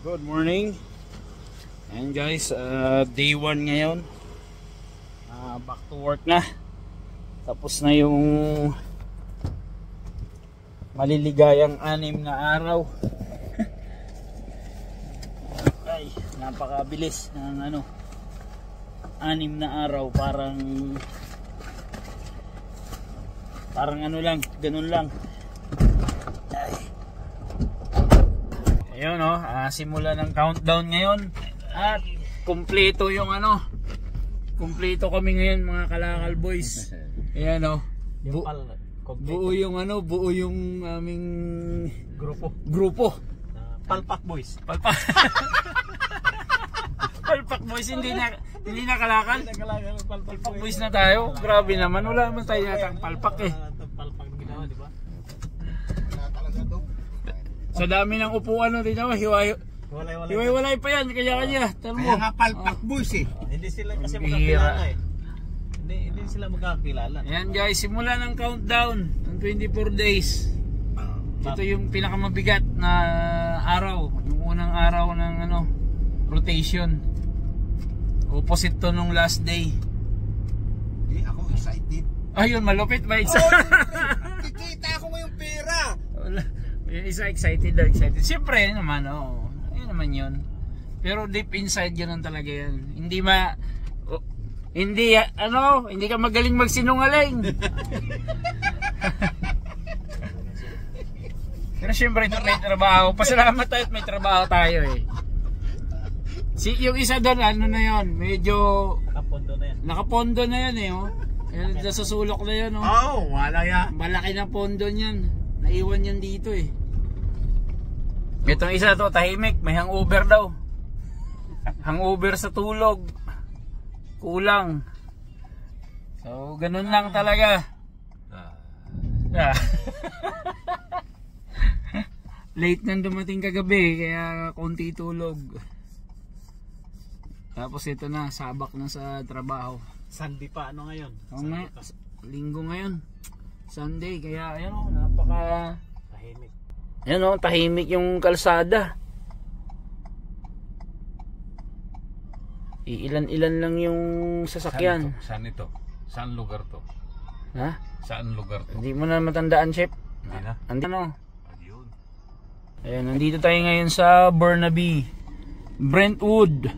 Good morning. And guys, day 1 ngayon. Back to work na. Tapos na yung maliligayang 6 na araw. Ay, napakabilis ng 6 na araw, parang lang, ganun lang. Ayun simula ng countdown ngayon at kumpleto yung kumpleto kami ngayon mga Kalakal boys. Ayan buo yung aming grupo. Palpak boys. Palpak boys, hindi na Kalakal. Palpak boys na tayo. Grabe naman, wala naman tayo natang palpak eh. Palpak ginawa, di ba? Sa dami ng upuan dito, hiwalay pa yan, kanya-kanya. Kaya nga palpak boys eh. Hindi sila kasi magkakilala eh. Hindi sila magkakilala. Ayan guys, simula ng countdown ng 24 days. Ito yung pinakamabigat na araw, yung unang araw ng rotation. Opposite to nung last day. Hindi ako excited. Ayun, malupit ba isa? Kikita ko mo yung pera. Wala. Yung isa excited. Siyempre naman, ayun naman yun. Pero deep inside yun talaga yan. Hindi ka magaling magsinungaling. Pero siyempre ito may trabaho. Pasalamat tayo at may trabaho tayo eh. Yung isa doon, na yun, medyo nakapondo na yan eh. Yan, sa sulok na yan. Wala yan. Malaki na pondo niyan. Naiwan yan dito eh. Itong isa to, tahimik, may hangover daw. Hangover sa tulog. Kulang. So, ganun lang talaga. Late nang dumating kagabi, kaya konti tulog. Tapos ito na, sabak na sa trabaho. Sunday pa ngayon? Linggo ngayon. Sunday, kaya napaka tahimik. Tahimik yung kalsada. Ilan lang yung sasakyan. Saan ito? Saan lugar to? Ha? Saan lugar to? Hindi mo na matandaan, Chef. Hindi na. Ayun. Ayan, nandito tayo ngayon sa Burnaby, Brentwood.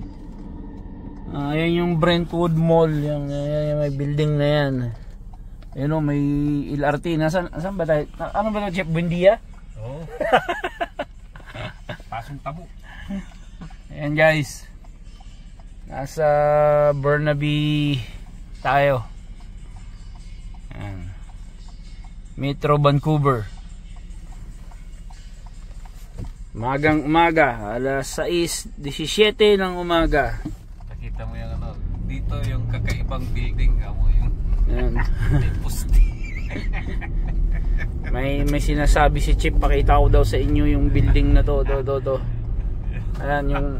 Ayan yung Brentwood Mall. Yung may building na yan. Ayun may LRT. Saan ba tayo? Ano ba ito, Chef? Buendia? Oo. Pasong Tabo. Ayan guys, nasa Burnaby tayo. Ayan. Metro Vancouver. Magang umaga, alas 6:17 ng umaga. Nakita mo yung dito yung kakaibang building yung Ayan. may poste. May sinasabi si Chip, pakita ko daw sa inyo yung building na to. Ayan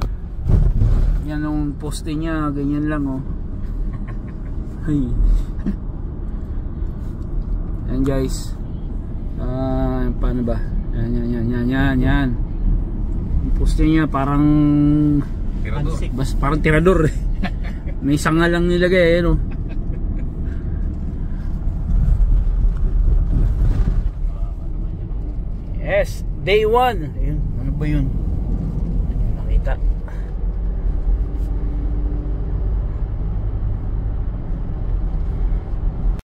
yung poste niya, ganyan lang Hey. Ayan guys. Paano ba? Yan. Yung poste niya parang Tirador. Parang tirador. May sanga lang nilagay Yes, day 1. Ayun, ano ba yun? Nakita.